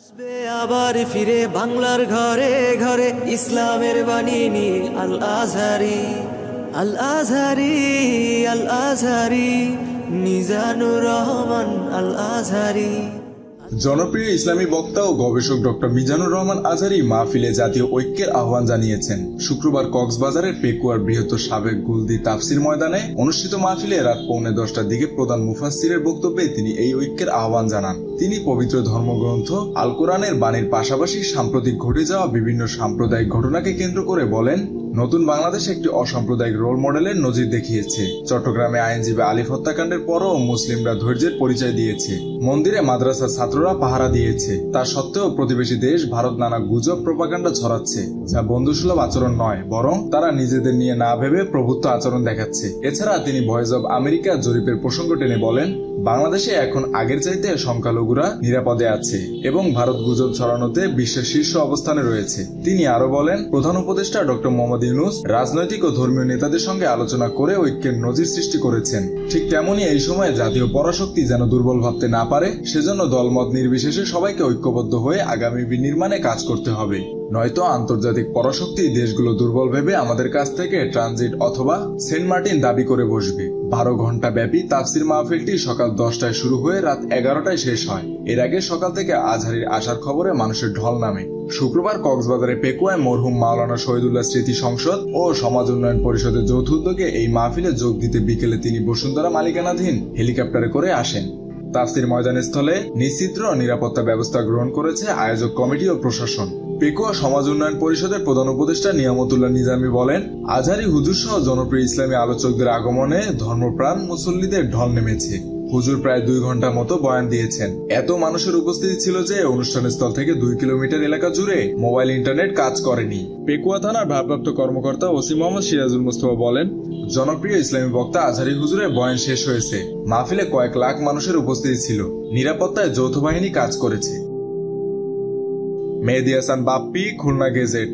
আসবে আবার ফিরে বাংলার ঘরে ঘরে ইসলামের বাণী নিয়ে আল আজহারি, আল আজহারি, আল আজহারি, মিজানুর রহমান আল আজহারি। জনপ্রিয় ইসলামী বক্তা ও গবেষক ডক্টর মিজানুর রহমান আজহারি মাহফিলে জাতীয় ঐক্যের আহ্বান জানিয়েছেন। শুক্রবার কক্সবাজারের পেকুয়ার বৃহত্তর সাবেক গুলদি তাফসির ময়দানে অনুষ্ঠিত মাহফিলে রাত 9:45টার দিকে প্রধান মুফাসসিরের বক্তব্যে তিনি এই ঐক্যের আহ্বান জানান। তিনি পবিত্র ধর্মগ্রন্থ আল কোরআনের বাণীর পাশাপাশি সাম্প্রতিক ঘটে যাওয়া বিভিন্ন সাম্প্রদায়িক ঘটনাকে কেন্দ্র করে বলেন, নতুন বাংলাদেশ একটি অসাম্প্রদায়িক রোল মডেলের নজির দেখিয়েছে। চট্টগ্রামে আইনজীবী আলিফ হত্যাকাণ্ডের পরও মুসলিমরা ধৈর্যের পরিচয় দিয়েছে। মন্দিরে মাদ্রাসার ছাত্ররা পাহারা দিয়েছে। তা সত্ত্বেও প্রতিবেশী দেশ ভারত নানা গুজব প্রপাগান্ডা ছড়াচ্ছে, যা বন্ধুসুলভ আচরণ নয়, বরং তারা নিজেদের নিয়ে না ভেবে প্রভুত্ব আচরণ দেখাচ্ছে। এছাড়া তিনি ভয়েস অব আমেরিকা জরিপের প্রসঙ্গ টেনে বলেন, বাংলাদেশে এখন আগের চাইতে সংখ্যালঘুরা নিরাপদে আছে এবং ভারত গুজব ছড়ানোতে বিশ্বের শীর্ষ অবস্থানে রয়েছে। তিনি আরো বলেন, প্রধান উপদেষ্টা ডক্টর মোহাম্মদ ইউনূস রাজনৈতিক ও ধর্মীয় নেতাদের সঙ্গে আলোচনা করে ঐক্যের নজির সৃষ্টি করেছেন। ঠিক তেমনি এই সময়ে জাতীয় পরাশক্তি যেন দুর্বল ভাবতে না পারে, সেজন্য দলমত নির্বিশেষে সবাইকে ঐক্যবদ্ধ হয়ে আগামী বিনির্মাণে কাজ করতে হবে। নয়তো আন্তর্জাতিক পরাশক্তি দেশগুলো দুর্বল ভেবে আমাদের কাছ থেকে ট্রানজিট অথবা সেন্ট মার্টিন দাবি করে বসবে। 12 ঘন্টা ব্যাপী তাফসির মাহফিলটি সকাল 10টায় শুরু হয়ে রাত 11টায় শেষ হয়। এর আগে সকাল থেকে আজহারির আসার খবরে মানুষের ঢল নামে। শুক্রবার কক্সবাজারের পেকুয়ায় মরহুম মাওলানা শহীদুল্লাহ স্মৃতি সংসদ ও সমাজ উন্নয়ন পরিষদের যৌথ উদ্যোগে এই মাহফিলে যোগ দিতে বিকেলে তিনি বসুন্ধরা মালিকানাধীন হেলিকপ্টারে করে আসেন। তাফসির ময়দানস্থলে নিশ্চিদ্র নিরাপত্তা ব্যবস্থা গ্রহণ করেছে আয়োজক কমিটি ও প্রশাসন। পেকুয়া সমাজ উন্নয়ন পরিষদের প্রধান উপদেষ্টা নিয়ামতুল্লাহ নিজামী বলেন, আজহারি হুজুর সহ জনপ্রিয় ইসলামী আলোচকদের আগমনে ধর্মপ্রাণ মুসল্লিদের ঢল নেমেছে। হুজুর প্রায় 2 ঘন্টা মতো বয়ান দিয়েছেন। এত মানুষের উপস্থিতি ছিল যে অনুষ্ঠানের স্থল থেকে 2 কিলোমিটার এলাকা জুড়ে মোবাইল ইন্টারনেট কাজ করেনি। পেকুয়া থানার ভারপ্রাপ্ত কর্মকর্তা ওসি মোহাম্মদ সিরাজুল মুস্তফা বলেন, জনপ্রিয় ইসলামী বক্তা আজহারি হুজুরের বয়ান শেষ হয়েছে। মাহফিলে কয়েক লাখ মানুষের উপস্থিতি ছিল। নিরাপত্তায় যৌথ বাহিনী কাজ করেছে। মেহেদী হাসান বাপ্পি, খুলনা গেজেট।